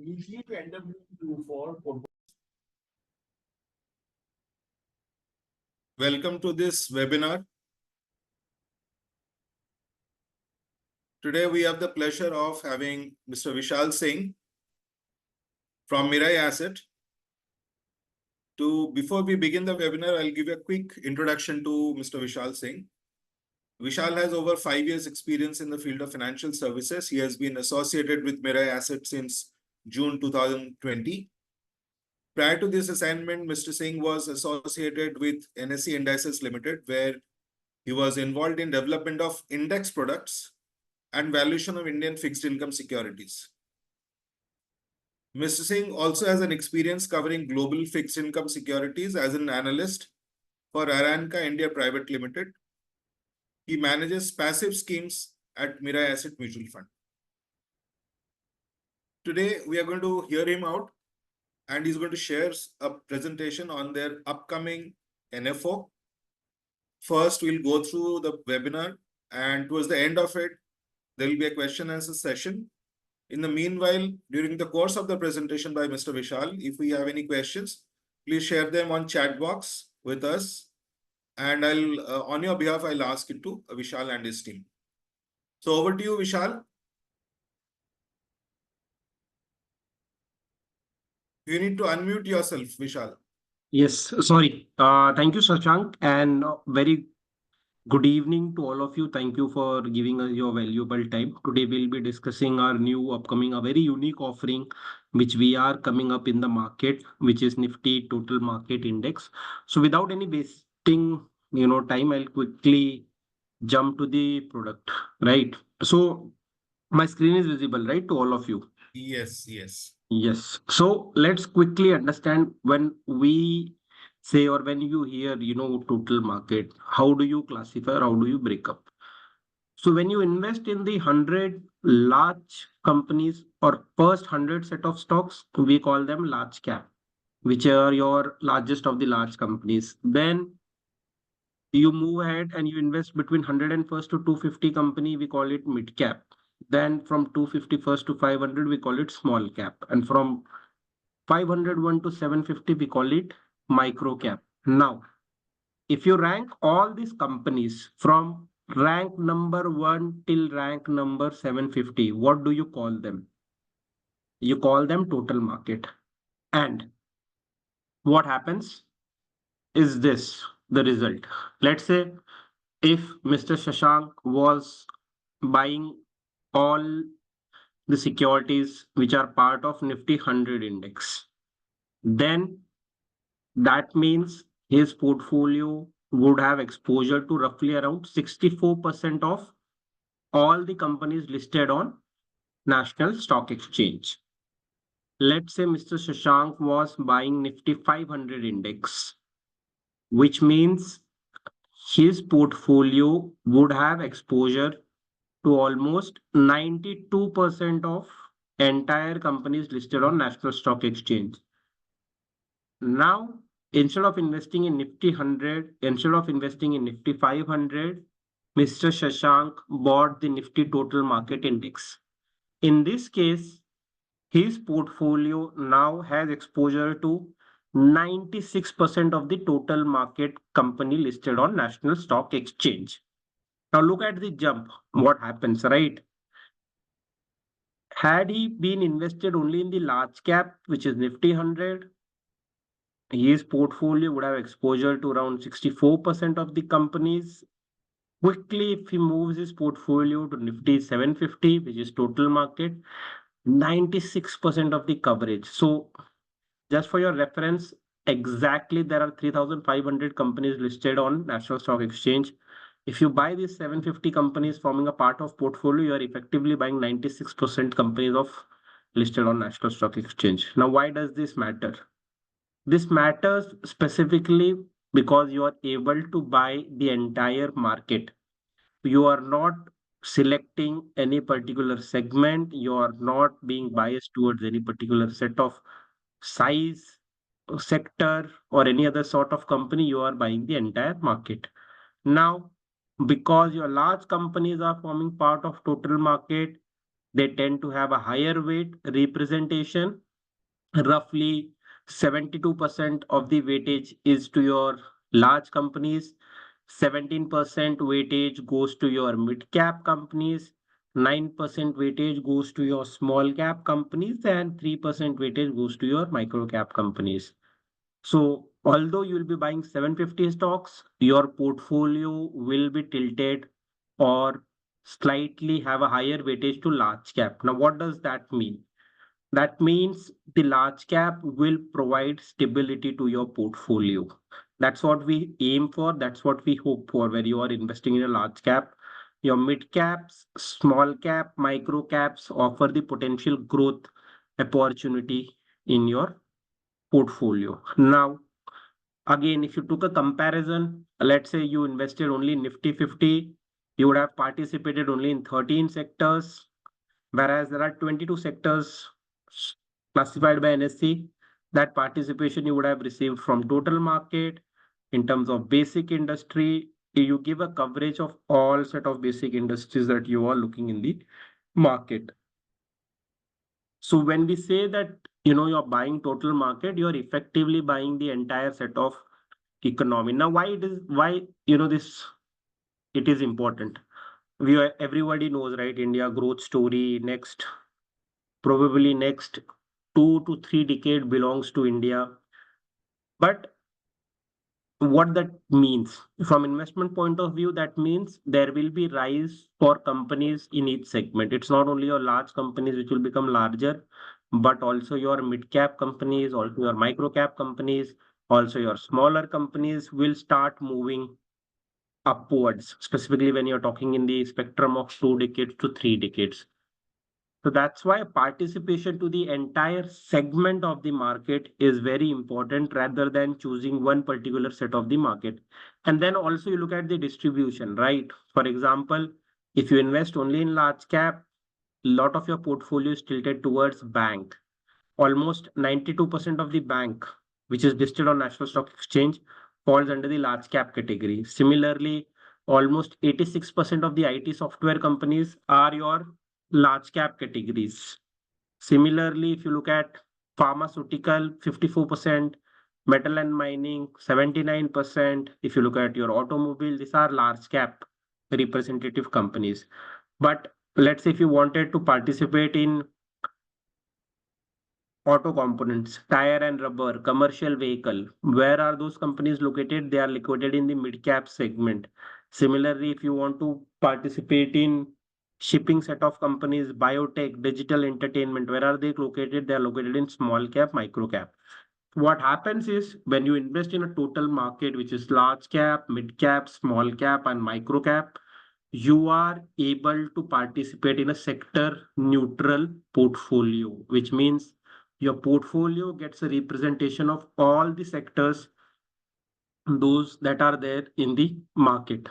Usually to NW for welcome to this webinar. Today we have the pleasure of having Mr. Vishal Singh from Mirae Asset. Before we begin the webinar, I'll give a quick introduction to Mr. Vishal Singh. Vishal has over 5 years experience in the field of financial services. He has been associated with Mirae Asset since June 2020. Prior to this assignment, Mr. Singh was associated with NSE Indices Limited, where he was involved in development of index products and valuation of Indian fixed income securities. Mr. Singh also has an experience covering global fixed income securities as an analyst for Aranca India Private Limited. He manages passive schemes at Mirae Asset Mutual Fund. Today, we are going to hear him out, and he's going to share a presentation on their upcoming NFO. First, we'll go through the webinar, and towards the end of it, there will be a question and answer session. In the meanwhile, during the course of the presentation by Mr. Vishal, if we have any questions, please share them on chat box with us. And I'll, on your behalf, I'll ask it to Vishal and his team. So over to you, Vishal. You need to unmute yourself, Vishal. Yes, sorry. Thank you, Shashank, and very good evening to all of you. Thank you for giving us your valuable time. Today we'll be discussing our new upcoming, a very unique offering, which we are coming up in the market, which is Nifty Total Market Index. So without any wasting, time, I'll quickly jump to the product, right? So my screen is visible, right, to all of you? Yes, yes. Yes. So let's quickly understand when we say or when you hear, total market, how do you classify or how do you break up? So when you invest in the 100 large companies or first 100 set of stocks, we call them large cap, which are your largest of the large companies. Then you move ahead and you invest between 101st to 250 company, we call it mid cap. Then from 251st to 500, we call it small cap. And from 501 to 750, we call it micro cap. Now, if you rank all these companies from rank number 1 till rank number 750, what do you call them? You call them total market. And what happens is this, the result. Let's say if Mr. Shashank was buying all the securities which are part of Nifty 100 index, then that means his portfolio would have exposure to roughly around 64% of all the companies listed on National Stock Exchange. Let's say Mr. Shashank was buying Nifty 500 index, which means his portfolio would have exposure to almost 92% of entire companies listed on National Stock Exchange. Now, instead of investing in Nifty 100, instead of investing in Nifty 500, Mr. Shashank bought the Nifty Total Market Index. In this case, his portfolio now has exposure to 96% of the total market company listed on National Stock Exchange. Now look at the jump. What happens, right? Had he been invested only in the large cap, which is Nifty 100, his portfolio would have exposure to around 64% of the companies. Quickly, if he moves his portfolio to Nifty 750, which is total market, 96% of the coverage. So just for your reference, exactly there are 3,500 companies listed on National Stock Exchange. If you buy these 750 companies forming a part of portfolio, you are effectively buying 96% companies of listed on National Stock Exchange. Now, why does this matter? This matters specifically because you are able to buy the entire market. You are not selecting any particular segment. You are not being biased towards any particular set of size, sector, or any other sort of company. You are buying the entire market. Now, because your large companies are forming part of total market, they tend to have a higher weight representation. Roughly 72% of the weightage is to your large companies, 17% weightage goes to your mid cap companies, 9% weightage goes to your small cap companies, and 3% weightage goes to your micro cap companies. So, although you will be buying 750 stocks, your portfolio will be tilted or slightly have a higher weightage to large cap. Now, what does that mean? That means the large cap will provide stability to your portfolio. That's what we aim for. That's what we hope for when you are investing in a large cap. Your mid caps, small cap, micro caps offer the potential growth opportunity in your portfolio. Now, again, if you took a comparison, let's say you invested only in Nifty 50, you would have participated only in 13 sectors, whereas there are 22 sectors classified by NSE. That participation you would have received from total market. In terms of basic industry, you give a coverage of all set of basic industries that you are looking in the market. So when we say that you're buying total market, you're effectively buying the entire set of economy. Now, why this it is important. Everybody knows, right? India growth story probably next 2 to 3 decade belongs to India. But what that means from investment point of view, that means there will be rise for companies in each segment. It's not only your large companies which will become larger, but also your mid cap companies, also your micro cap companies, also your smaller companies will start moving upwards, specifically when you're talking in the spectrum of 2 decades to 3 decades. So that's why participation to the entire segment of the market is very important rather than choosing one particular set of the market. And then also you look at the distribution, right? For example, if you invest only in large cap, a lot of your portfolio is tilted towards bank. Almost 92% of the bank, which is listed on National Stock Exchange, falls under the large cap category. Similarly, almost 86% of the IT software companies are your large cap categories. Similarly, if you look at pharmaceutical, 54%, metal and mining, 79%. If you look at your automobile, these are large cap representative companies. But let's say if you wanted to participate in auto components, tire and rubber, commercial vehicle. Where are those companies located? They are located in the mid cap segment. Similarly, if you want to participate in shipping set of companies, biotech, digital entertainment, where are they located? They are located in small cap, micro cap. What happens is when you invest in a total market, which is large cap, mid cap, small cap, and micro cap, you are able to participate in a sector neutral portfolio, which means your portfolio gets a representation of all the sectors, those that are there in the market.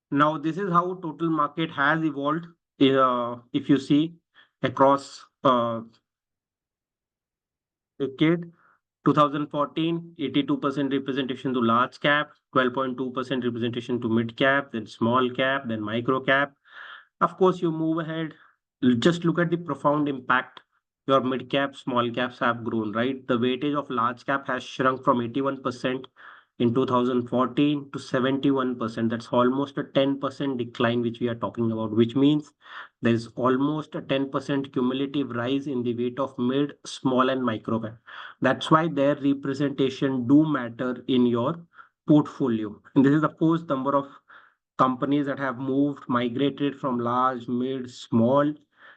Now, this is how total market has evolved. If you see across decade, 2014, 82% representation to large cap, 12.2% representation to mid cap, then small cap, then micro cap. Of course, you move ahead, just look at the profound impact your mid cap, small caps have grown, right? The weightage of large cap has shrunk from 81% in 2014 to 71%. That's almost a 10% decline, which we are talking about, which means there is almost a 10% cumulative rise in the weight of mid, small, and micro cap. That's why their representation do matter in your portfolio. And this is, of course, number of companies that have moved, migrated from large, mid, small.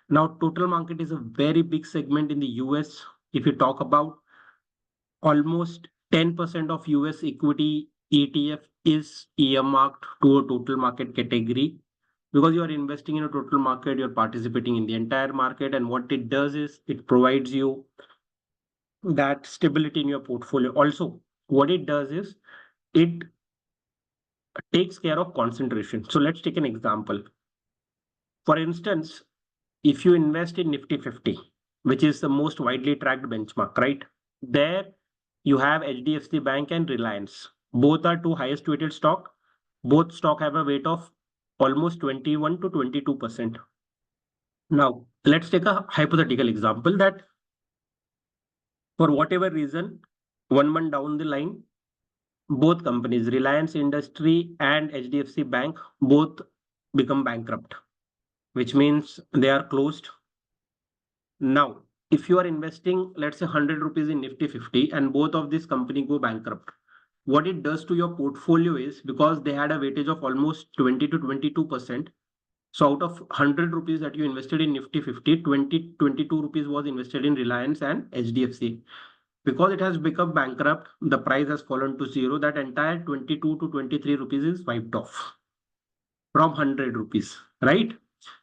Now, total market is a very big segment in the US. If you talk about almost 10% of US equity ETF is earmarked to a total market category. Because you are investing in a total market, you're participating in the entire market. And what it does is it provides you that stability in your portfolio. Also, what it does is it takes care of concentration. So let's take an example. For instance, if you invest in Nifty 50, which is the most widely tracked benchmark, right? There you have HDFC Bank and Reliance. Both are two highest weighted stock. Both stock have a weight of almost 21 to 22%. Now, let's take a hypothetical example that for whatever reason, 1 month down the line, both companies, Reliance Industry and HDFC Bank, both become bankrupt, which means they are closed. Now, if you are investing, let's say 100 rupees in Nifty 50 and both of these company go bankrupt, what it does to your portfolio is, because they had a weightage of almost 20 to 22%. So out of 100 rupees that you invested in Nifty 50, 22 rupees was invested in Reliance and HDFC. Because it has become bankrupt, the price has fallen to zero. That entire 22 to 23 rupees is wiped off from 100 rupees, right?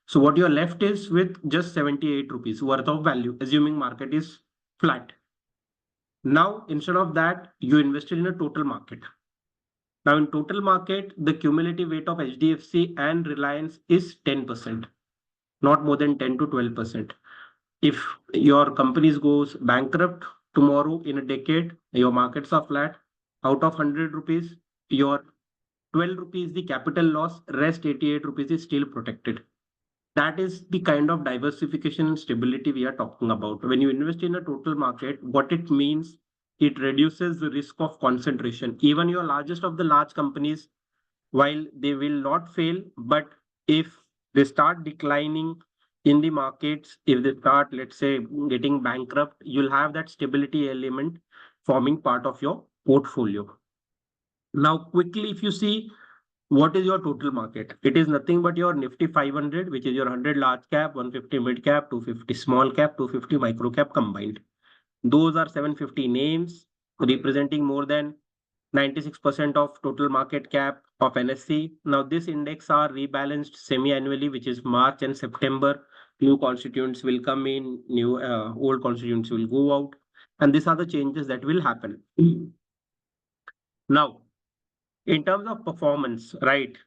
So what you're left is with just 78 rupees worth of value, assuming market is flat. Now, instead of that, you invested in a total market. Now, in total market, the cumulative weight of HDFC and Reliance is 10%, not more than 10 to 12%. If your companies goes bankrupt tomorrow in a decade, your markets are flat. Out of 100 rupees, your 12 rupees the capital loss, rest 88 rupees is still protected. That is the kind of diversification and stability we are talking about. When you invest in a total market, what it means, it reduces the risk of concentration. Even your largest of the large companies, while they will not fail, but if they start declining in the markets, if they start, let's say, getting bankrupt, you'll have that stability element forming part of your portfolio. Now, quickly, if you see, what is your total market? It is nothing but your Nifty 500, which is your 100 large cap, 150 mid cap, 250 small cap, 250 micro cap combined. Those are 750 names representing more than 96% of total market cap of NSE. Now, this index are rebalanced semi-annually, which is March and September. New constituents will come in, new old constituents will go out, and these are the changes that will happen. Now, in terms of performance, right?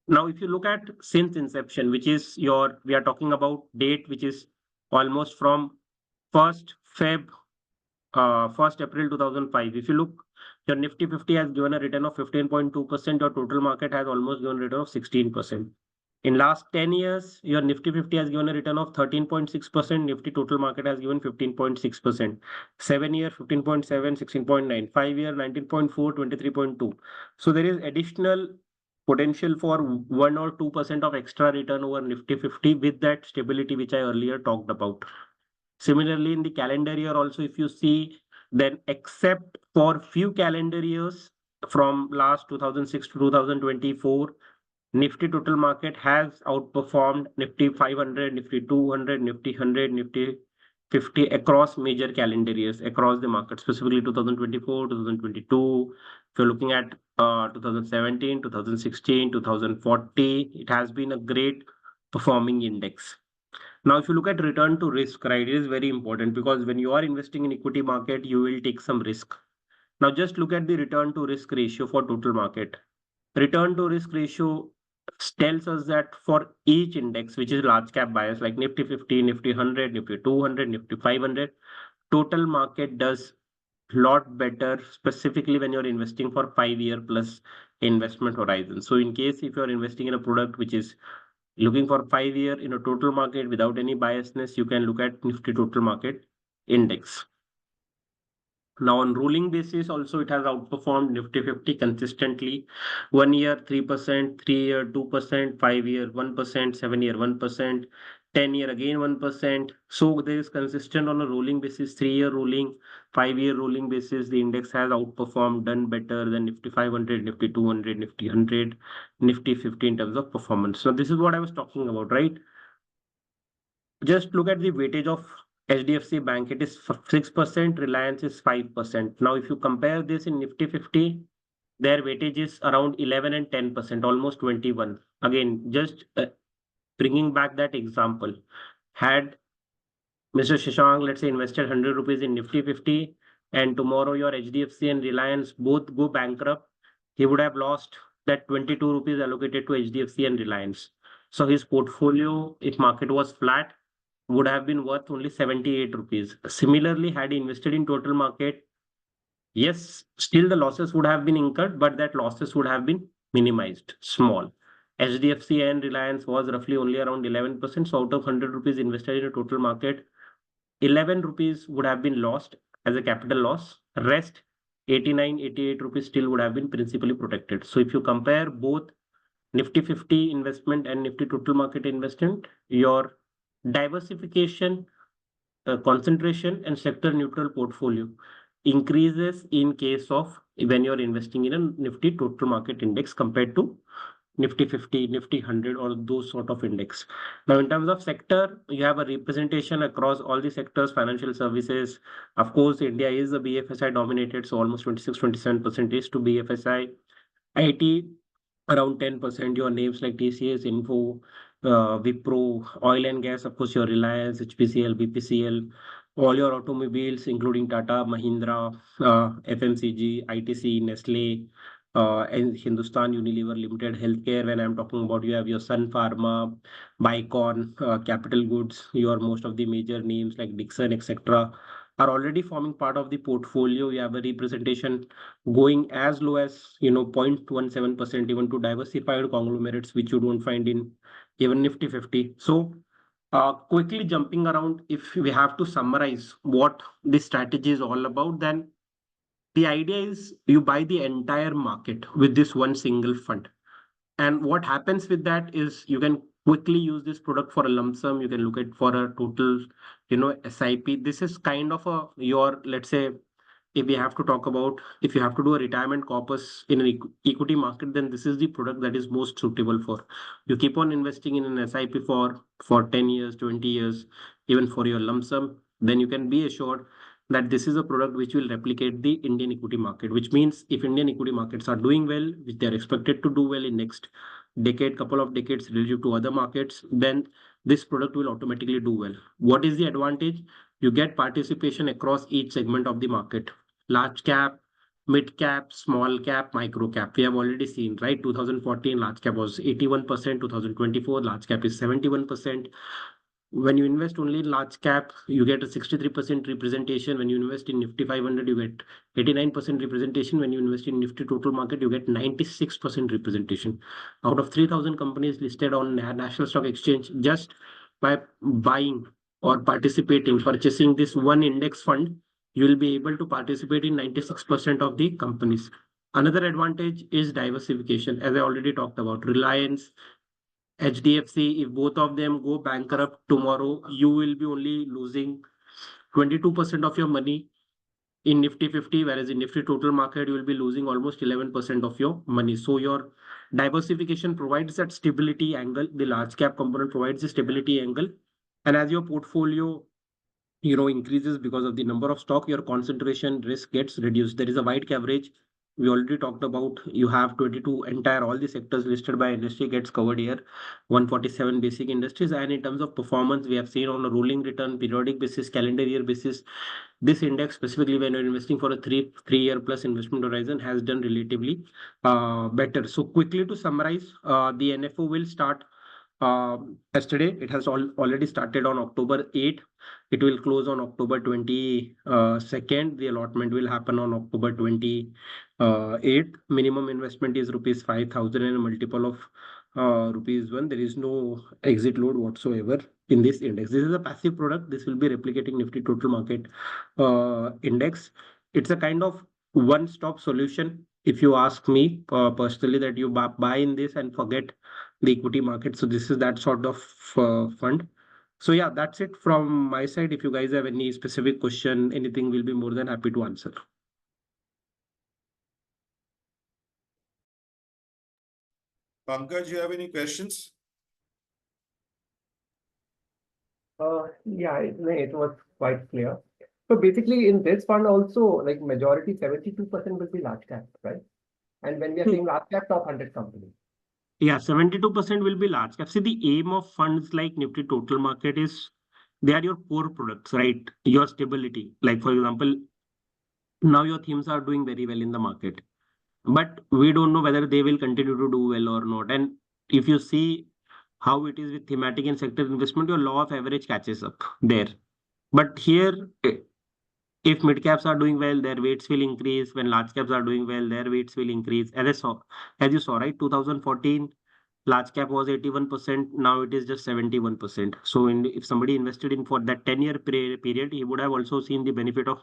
Now, if you look at since inception, which is your, we are talking about date, which is almost from 1st Feb 1st April 2005. If you look, your Nifty 50 has given a return of 15.2%. Your total market has almost given a return of 16%. In last 10 years, your Nifty 50 has given a return of 13.6%. Nifty total market has given 15.6%. 7-year, 15.7, 16.9. 5-year, 19.4, 23.2. So there is additional potential for 1 or 2% of extra return over Nifty 50 with that stability which I earlier talked about. Similarly, in the calendar year also, if you see, then except for few calendar years from last 2006 to 2024, Nifty total market has outperformed Nifty 500, Nifty 200, Nifty 100, Nifty 50 across major calendar years across the market, specifically 2024, 2022. If you're looking at 2017, 2016, 2040, it has been a great performing index. Now, if you look at return to risk, right, it is very important because when you are investing in equity market, you will take some risk. Now, just look at the return to risk ratio for total market. Return to risk ratio tells us that for each index, which is large cap bias like Nifty 50, Nifty 100, Nifty 200, Nifty 500, total market does lot better, specifically when you're investing for 5-year plus investment horizon. So in case if you're investing in a product which is looking for 5-year in a total market without any biasness, you can look at Nifty total market index. Now, on rolling basis, also it has outperformed Nifty 50 consistently. 1 year 3%, 3-year 2%, 5-year 1%, 7-year 1%, 10-year again 1%. So there is consistent on a rolling basis, 3-year rolling, 5-year rolling basis. The index has outperformed, done better than Nifty 500, Nifty 200, Nifty 100, Nifty 50 in terms of performance. So this is what I was talking about, right? Just look at the weightage of HDFC Bank. It is 6%, Reliance is 5%. Now, if you compare this in Nifty 50, their weightage is around 11 and 10%, almost 21. Again, just bringing back that example, had Mr. Shashank, let's say, invested 100 rupees in Nifty 50, and tomorrow your HDFC and Reliance both go bankrupt, he would have lost that 22 rupees allocated to HDFC and Reliance. So his portfolio, if market was flat, would have been worth only 78 rupees. Similarly, had he invested in total market, yes, still the losses would have been incurred, but that losses would have been minimized, small. HDFC and Reliance was roughly only around 11%. So out of 100 rupees invested in a total market, 11 rupees would have been lost as a capital loss. Rest 89, 88 rupees still would have been principally protected. So if you compare both Nifty 50 investment and Nifty total market investment, your diversification, concentration, and sector neutral portfolio increases in case of when you're investing in a Nifty total market index compared to Nifty 50, Nifty 100, or those sort of index. Now, in terms of sector, you have a representation across all the sectors, financial services. Of course, India is a BFSI dominated, so almost 26, 27% is to BFSI. IT, around 10%. Your names like TCS, Info, Wipro, oil and gas, of course, your Reliance, HPCL, BPCL, all your automobiles, including Tata, Mahindra, FMCG, ITC, Nestle, and Hindustan Unilever Limited, healthcare. When I'm talking about, you have your Sun Pharma, Bicon, Capital Goods, your most of the major names like Dixon, etc., are already forming part of the portfolio. You have a representation going as low as 0.17% even to diversified conglomerates, which you don't find in even Nifty 50. So quickly jumping around, if we have to summarize what this strategy is all about, then the idea is you buy the entire market with this one single fund. And what happens with that is you can quickly use this product for a lump sum. You can look at for a total, SIP. This is kind of a your, let's say, if we have to talk about, if you have to do a retirement corpus in an equity market, then this is the product that is most suitable for. You keep on investing in an SIP for 10 years, 20 years, even for your lump sum, then you can be assured that this is a product which will replicate the Indian equity market, which means if Indian equity markets are doing well, which they are expected to do well in next decade, couple of decades relative to other markets, then this product will automatically do well. What is the advantage? You get participation across each segment of the market: large cap, mid cap, small cap, micro cap. We have already seen, right? 2014 large cap was 81%, 2024 large cap is 71%. When you invest only in large cap, you get a 63% representation. When you invest in Nifty 500, you get 89% representation. When you invest in Nifty total market, you get 96% representation. Out of 3,000 companies listed on National Stock Exchange, just by buying or participating, purchasing this one index fund, you will be able to participate in 96% of the companies. Another advantage is diversification. As I already talked about, Reliance, HDFC, if both of them go bankrupt tomorrow, you will be only losing 22% of your money in Nifty 50, whereas in Nifty total market, you will be losing almost 11% of your money. So your diversification provides that stability angle. The large cap component provides the stability angle. And as your portfolio increases because of the number of stock, your concentration risk gets reduced. There is a wide coverage. We already talked about, you have 22 entire, all the sectors listed by industry gets covered here, 147 basic industries. And in terms of performance, we have seen on a rolling return, periodic basis, calendar year basis, this index, specifically when you're investing for a three-year plus investment horizon, has done relatively better. So quickly to summarize, the NFO will start yesterday. It has already started on October 8th. It will close on October 22nd. The allotment will happen on October 28th. Minimum investment is rupees 5,000 and a multiple of rupees 1. There is no exit load whatsoever in this index. This is a passive product. This will be replicating Nifty total market index. It's a kind of one-stop solution. If you ask me personally, that you buy in this and forget the equity market. So this is that sort of fund. So yeah, that's it from my side. If you guys have any specific question, anything, we'll be more than happy to answer. Pankaj, you have any questions? Yeah, it was quite clear. So basically, in this fund also, like majority 72% will be large cap, right? And when we are saying large cap, top 100 companies. Yeah, 72% will be large cap. See, the aim of funds like Nifty total market is they are your core products, right? Your stability. Like for example, now your themes are doing very well in the market, but we don't know whether they will continue to do well or not. And if you see how it is with thematic and sector investment, your law of average catches up there. But here, if mid caps are doing well, their weights will increase. When large caps are doing well, their weights will increase. As you saw, right, 2014, large cap was 81%, now it is just 71%. So if somebody invested in for that 10-year period, he would have also seen the benefit of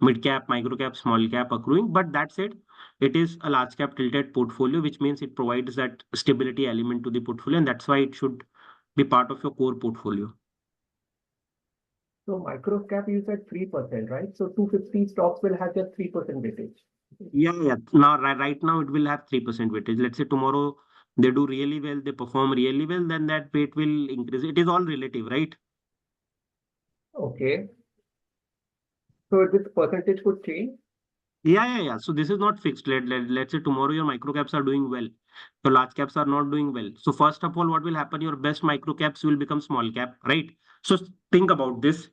mid cap, micro cap, small cap accruing. But that said, it is a large cap tilted portfolio, which means it provides that stability element to the portfolio, and that's why it should be part of your core portfolio. So micro cap, you said 3%, right? So 250 stocks will have just 3% weightage. Yeah. Now, right now, it will have 3% weightage. Let's say tomorrow they do really well, they perform really well, then that weight will increase. It is all relative, right? Okay. So this percentage could change? Yeah. So this is not fixed. Let's say tomorrow your micro caps are doing well, your large caps are not doing well. So first of all, what will happen? Your best micro caps will become small cap, right? So think about this.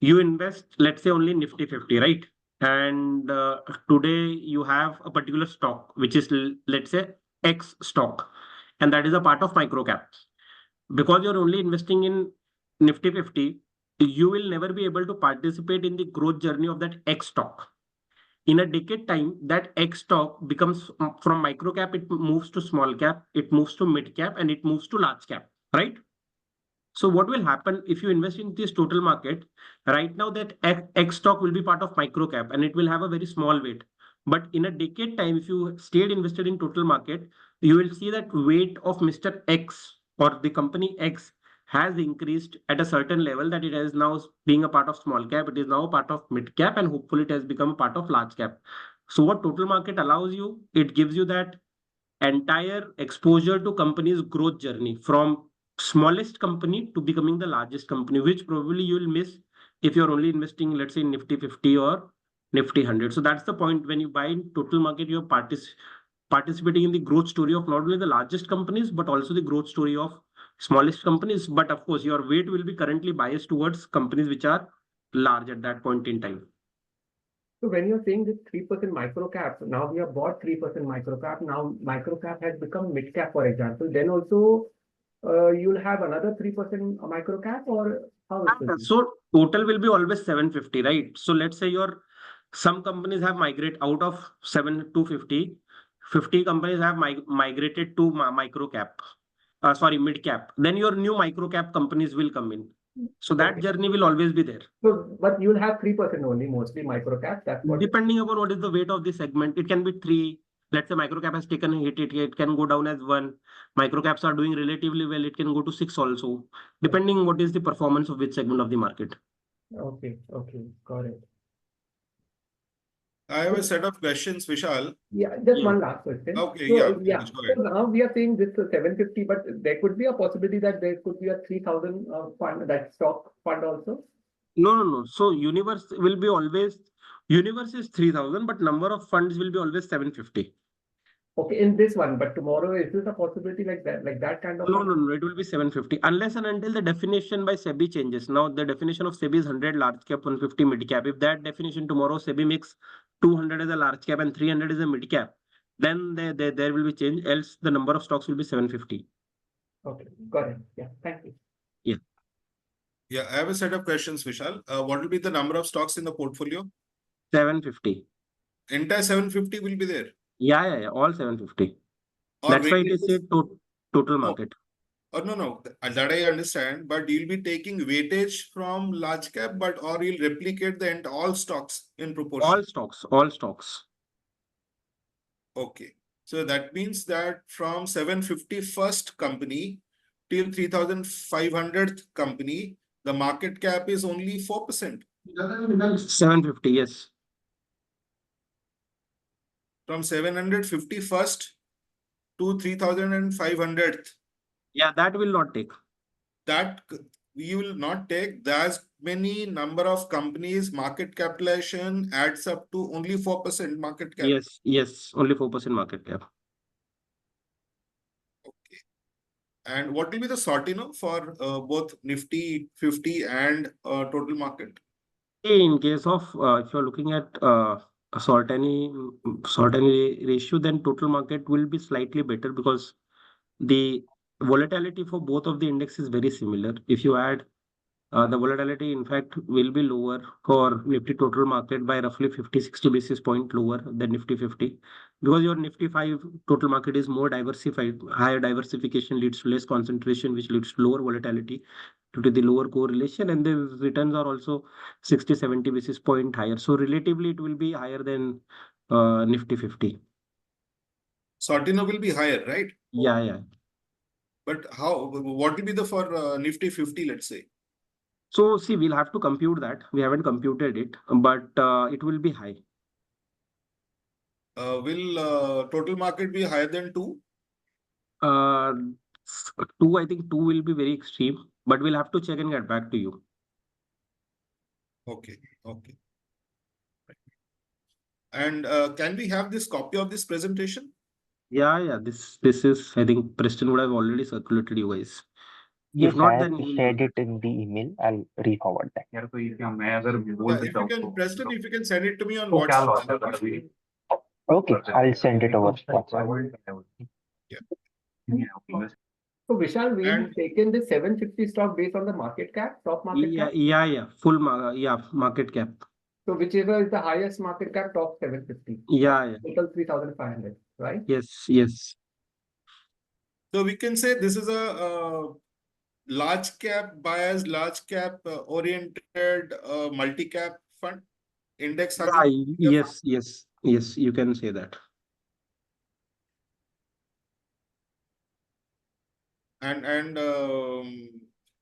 You invest, let's say, only Nifty 50, right? And today you have a particular stock, which is, let's say, X stock, and that is a part of micro cap. Because you're only investing in Nifty 50, you will never be able to participate in the growth journey of that X stock. In a decade time, that X stock becomes from micro cap, it moves to small cap, it moves to mid cap, and it moves to large cap, right? So what will happen if you invest in this total market? Right now, that X stock will be part of micro cap and it will have a very small weight. But in a decade time, if you stayed invested in total market, you will see that weight of Mr. X or the company X has increased at a certain level, that it has now being a part of small cap, it is now a part of mid cap, and hopefully it has become a part of large cap. So what total market allows you, it gives you that entire exposure to company's growth journey from smallest company to becoming the largest company, which probably you will miss if you're only investing, let's say, in Nifty 50 or Nifty 100. So that's the point. When you buy in total market, you're participating in the growth story of not only the largest companies, but also the growth story of smallest companies. But of course, your weight will be currently biased towards companies which are large at that point in time. So when you're saying this 3% micro cap, now we have bought 3% micro cap. Now micro cap has become mid cap, for example. Then also you'll have another 3% micro cap, or how it will be? So total will be always 750, right? So let's say some companies have migrate out of 7 to 50. 50 companies have migrated to micro cap. Sorry, mid cap. Then your new micro cap companies will come in. So that Okay. journey will always be there. So, but you'll have 3% only, mostly micro cap. That's what. Depending upon what is the weight of the segment, it can be 3. Let's say micro cap has taken a hit, it can go down as 1. Micro caps are doing relatively well, it can go to 6 also, depending what is the performance of which segment of the market. Okay, got it. I have a set of questions, Vishal. Yeah, just Yeah. one last question. Okay, So, yeah, yeah. Pankaj, go So ahead. now we are saying this is 750, but there could be a possibility that there could be a 3,000 fund, that stock fund also. No. So universe is 3,000, but number of funds will be always 750. Okay, in this one, but tomorrow, is this a possibility like that kind of No, fund? it will be 750 unless and until the definition by SEBI changes. Now the definition of SEBI is 100 large cap, 150 mid cap. If that definition tomorrow SEBI makes 200 as a large cap and 300 as a mid cap, then there will be change. Else the number of stocks will be 750. Okay, got it. Yeah, thank you. Yeah, I have a set of questions, Vishal. What will be the number of stocks in the portfolio? 750. Entire 750 will be there. Yeah. All 750. Or That's why it weightage is is a total no, market. no. That I understand, but you'll be taking weightage from large cap, but or you'll replicate the all stocks in proportion. All stocks. Okay. So that means that from 751st company till 3,500th company, the market cap is only 4%. 750, yes. From 751st to 3,500th, Yeah, that will not take. that we will not take that many number of companies. Market capitalization adds up to only 4% market cap. Yes. Only 4% market cap. Okay. And what will be the sorting for both Nifty 50 and total market? In case of if you're looking at a certainty ratio, then total market will be slightly better because the volatility for both of the index is very similar. If you add The volatility, in fact, will be lower for Nifty total market by roughly 50-60 basis point lower than Nifty 50, because your Nifty 5 total market is more diversified. Higher diversification leads to less concentration, which leads to lower volatility due to the lower correlation, and the returns are also 60-70 basis point higher. So relatively, it will be higher than Nifty 50. Sortino will be higher, right? Yeah, yeah. But how? What will be the for Nifty 50, let's say? So see, we'll have to compute that. We haven't computed it, but it will be high. Will total market be higher than 2? Uh, 2, I think 2 will be very extreme, but we'll have to check and get back to you. Okay, okay. And can we have this copy of this presentation? Yeah, yeah. This is, I think Preston would have already circulated you guys. If Yes, I not, have then you will. shared it in the email. I'll re-forward that. Yeah, if you can, Preston, if you can send it to me on WhatsApp. Okay, I'll send it over WhatsApp. So Vishal, we've And taken the 750 stock based on the market cap, top market Yeah, cap. yeah. Full market cap. So whichever is the highest market cap, top 750. Yeah. Total 3,500, right? Yes. so we can say this is a large cap bias, large cap oriented multi cap fund, index Yeah, hugging. yes. You can say that. And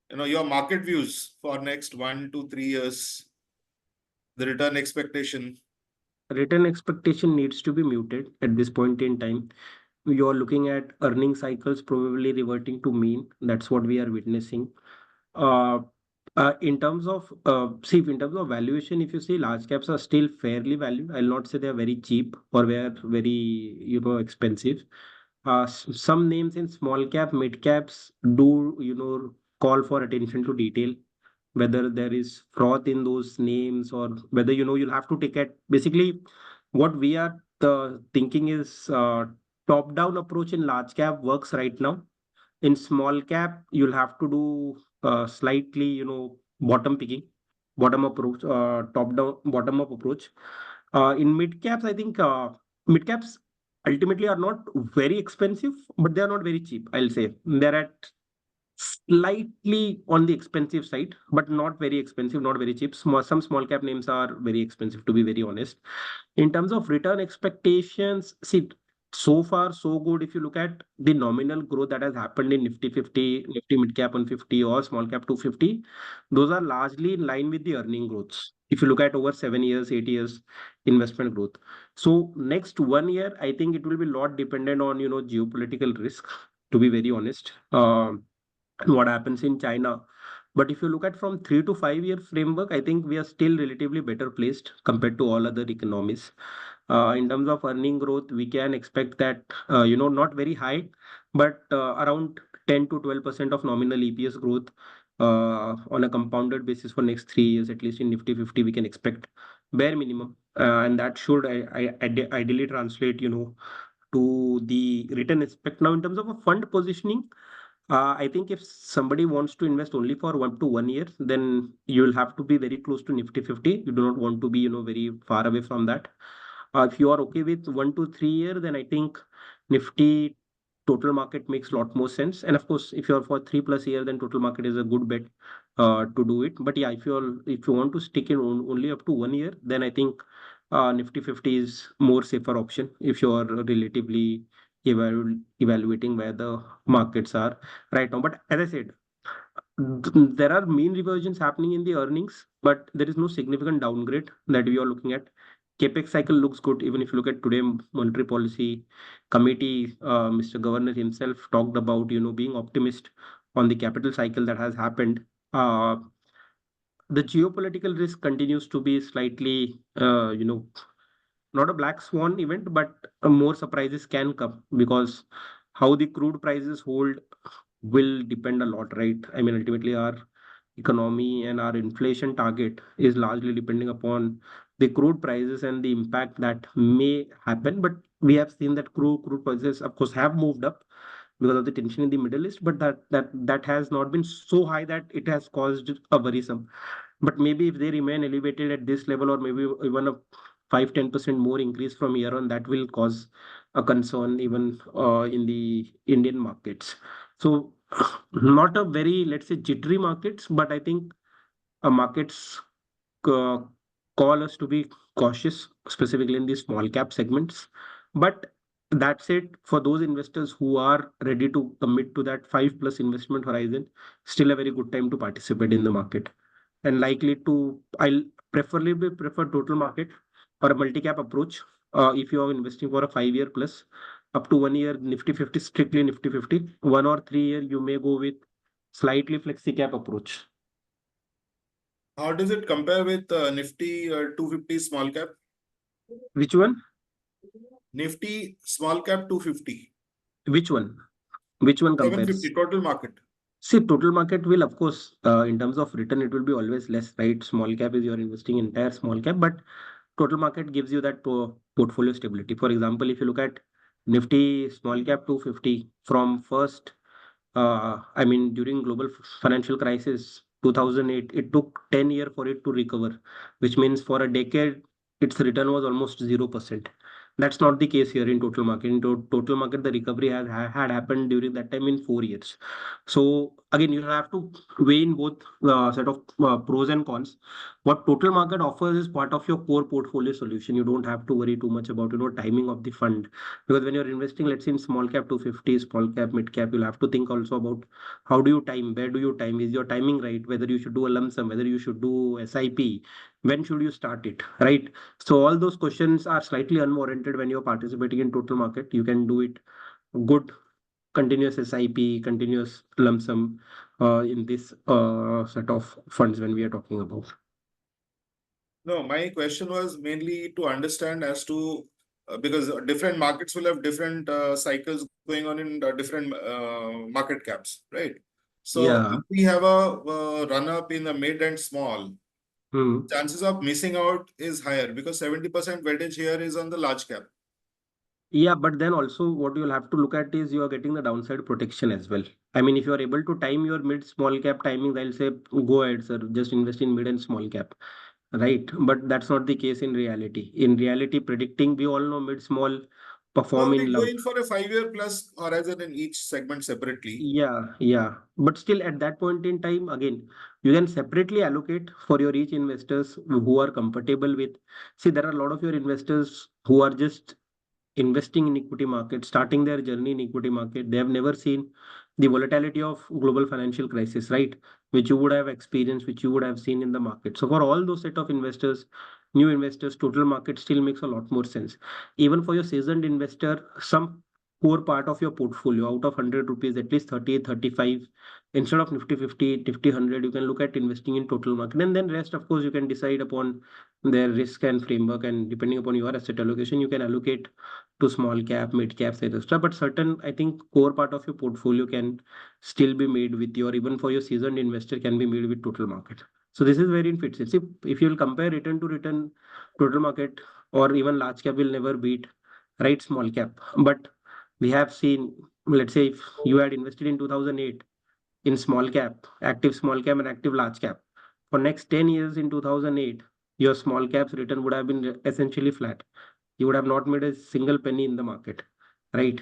your market views for next 1 to 3 years, the return expectation. Return expectation needs to be muted at this point in time. You're looking at earning cycles probably reverting to mean. That's what we are witnessing. Uh, in terms of valuation, if you see large caps are still fairly valued. I'll not say they are very cheap or they are very expensive. Some names in small cap, mid caps do call for attention to detail, whether there is froth in those names or whether you'll have to take it. Basically, what we are thinking is top down approach in large cap works right now. In small cap, you'll have to do slightly bottom picking, bottom approach, top down bottom up approach. In mid caps, I think mid caps ultimately are not very expensive, but they are not very cheap. I'll say they're at slightly on the expensive side, but not very expensive, not very cheap. Some small cap names are very expensive, to be very honest. In terms of return expectations, see, so far so good. If you look at the nominal growth that has happened in Nifty 50, Nifty mid cap 150 or small cap 250, those are largely in line with the earning growths. If you look at over 7 years, 8 years investment growth. So next 1 year, I think it will be a lot dependent on geopolitical risk, to be very honest. And what happens in China. But if you look at from 3 to 5 year framework, I think we are still relatively better placed compared to all other economies. In terms of earning growth, we can expect that not very high, but around 10 to 12% of nominal EPS growth on a compounded basis for next 3 years, at least in Nifty 50, we can expect bare minimum, and that should ideally translate, to the return aspect. Now, in terms of a fund positioning. I think if somebody wants to invest only for 1 to 1 year, then you will have to be very close to Nifty 50. You do not want to be, very far away from that. If you are okay with 1 to 3 year, then I think Nifty total market makes a lot more sense. And of course, if you're for 3+ year, then total market is a good bet to do it. But yeah, if you want to stick in only up to 1 year, then I think Nifty 50 is more safer option if you are relatively evaluating where the markets are right now. But as I said, there are mean reversions happening in the earnings, but there is no significant downgrade that we are looking at. Capex cycle looks good. Even if you look at today, monetary policy committee, Mr. Governor himself talked about being optimist on the capital cycle that has happened. The geopolitical risk continues to be slightly, not a black swan event, but more surprises can come because how the crude prices hold will depend a lot, right? I mean, ultimately, our economy and our inflation target is largely depending upon the crude prices and the impact that may happen. But we have seen that crude prices, of course, have moved up. because of the tension in the Middle East, but that has not been so high that it has caused a worrisome. But maybe if they remain elevated at this level, or maybe even a 5-10% more increase from here on, that will cause a concern even in the Indian markets. So not a very, let's say, jittery markets, but I think markets uh, call us to be cautious, specifically in the small cap segments. But that said, for those investors who are ready to commit to that 5+ investment horizon, still a very good time to participate in the market. And likely to, I'll preferably prefer total market or a multi-cap approach. If you are investing for a 5 year plus, up to 1 year Nifty 50, strictly Nifty 50, 1 or 3 year, you may go with slightly flexi cap approach. How does it compare with Nifty 250 small cap? Which one? Nifty small cap 250. Which one? Which one compares? 750 total market. See, total market will, of course, in terms of return, it will be always less, right? Small cap is you're investing entire small cap, but total market gives you that portfolio stability. For example, if you look at Nifty small cap 250 from first, I mean, during global financial crisis 2008, it took 10 years for it to recover, which means for a decade, its return was almost 0%. That's not the case here in total market. In total market, the recovery had happened during that time in 4 years. So again, you have to weigh in both set of pros and cons. What total market offers is part of your core portfolio solution. You don't have to worry too much about timing of the fund, because when you're investing, let's say in small cap 250, small cap, mid cap, you'll have to think also about how do you time, where do you time, is your timing right, whether you should do a lump sum, whether you should do SIP, when should you start it, right? So all those questions are slightly unwarranted when you're participating in total market. You can do it good continuous SIP, continuous lump sum in this set of funds when we are talking about. No, my question was mainly to understand as to because different markets will have different cycles going on in different market caps, right? So Yeah. if we have a run up in the mid and small, Hmm. chances of missing out is higher because 70% weightage here is on the large cap. Yeah, but then also what you'll have to look at is you are getting the downside protection as well. I mean, if you are able to time your mid small cap timings, I'll say go ahead, sir, just invest in mid and small cap, right? But that's not the case in reality. In reality, predicting, we all know mid small perform Probably in lump. going for a 5 year plus horizon in each segment separately. Yeah, yeah. But still, at that point in time, again, you can separately allocate for your each investors who are comfortable with. See, there are a lot of your investors who are just investing in equity market, starting their journey in equity market. They have never seen the volatility of global financial crisis, right? Which you would have experienced, which you would have seen in the market. So for all those set of investors, new investors, total market still makes a lot more sense. Even for your seasoned investor, some core part of your portfolio out of 100 rupees, at least 30, 35, instead of Nifty 50, Nifty 100, you can look at investing in total market. And then rest, of course, you can decide upon their risk and framework. And depending upon your asset allocation, you can allocate to small cap, mid caps, etc. But certain, I think, core part of your portfolio can still be made with your, even for your seasoned investor, can be made with total market. So this is where it fits. If you'll compare return to return, total market or even large cap will never beat, right, small cap. But we have seen, let's say, if you had invested in 2008 in small cap, active small cap and active large cap, for next 10 years in 2008, your small caps return would have been essentially flat. You would have not made a single penny in the market, right?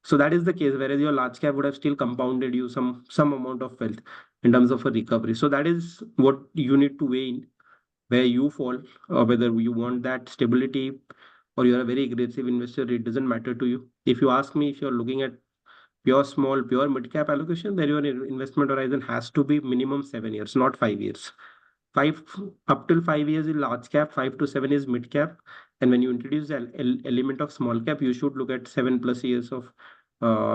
So that is the case, whereas your large cap would have still compounded you some amount of wealth in terms of a recovery. So that is what you need to weigh in where you fall, or whether you want that stability or you're a very aggressive investor. It doesn't matter to you. If you ask me, if you're looking at pure small, pure mid cap allocation, then your investment horizon has to be minimum 7 years, not 5 years. Five up till 5 years is large cap, 5 to 7 is mid cap, and when you introduce the element of small cap, you should look at 7+ years of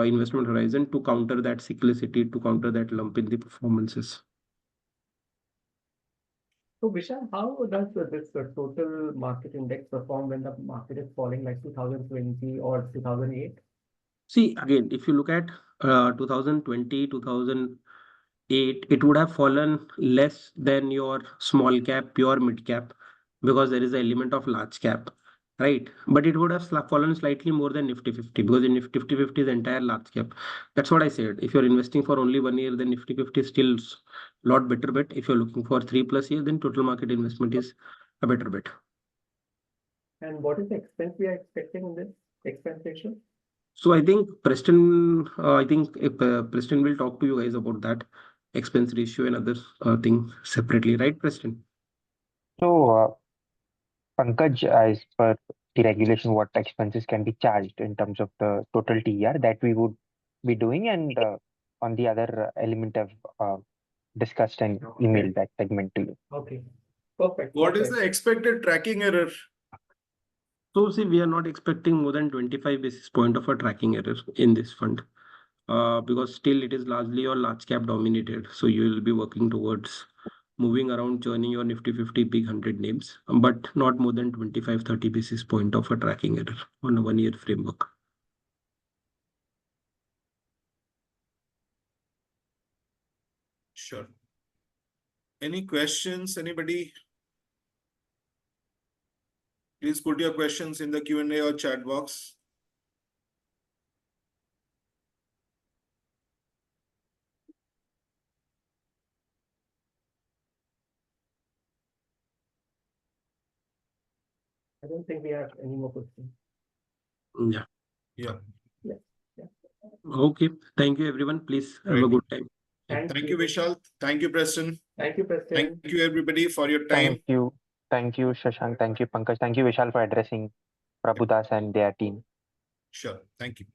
investment horizon to counter that cyclicity, to counter that lump in the performances. So Vishal, how does this total market index perform when the market is falling like 2020 or 2008? See, again, if you look at 2020, 2008, it would have fallen less than your small cap, pure mid cap, because there is an element of large cap, right? But it would have fallen slightly more than Nifty 50 because in Nifty 50 is entire large cap. That's what I said. If you're investing for only 1 year, then Nifty 50 is still a lot better bet. If you're looking for 3+ years, then total market investment is a better bet. And what is the expense we are expecting in this expense ratio? So I think Preston, Preston will talk to you guys about that expense ratio and other thing separately, right, Preston? So, Pankaj, as per the regulation, what expenses can be charged in terms of the total TER that we would be doing, and on the other element of discussed and emailed that segment to you. Okay, perfect. What is the expected tracking error? So see, we are not expecting more than 25 basis point of a tracking error in this fund, because still it is largely or large cap dominated. So you will be working towards moving around, churning your Nifty 50 big 100 names, but not more than 25-30 basis point of a tracking error on a 1 year framework. Sure. Any questions, anybody? Please put your questions in the Q&A or chat box. I don't think we have any more questions. Yeah. Yeah. Yeah. Yeah. Okay. Thank you, everyone. Please have a Right. good time. Thank you, Vishal. Thank you, Preston. Thank you, Preston. Thank you, everybody, for your time. Thank you, Shashank. Thank you, Pankaj. Thank you, Vishal, for addressing Prabhudas and their team. Sure. Thank you.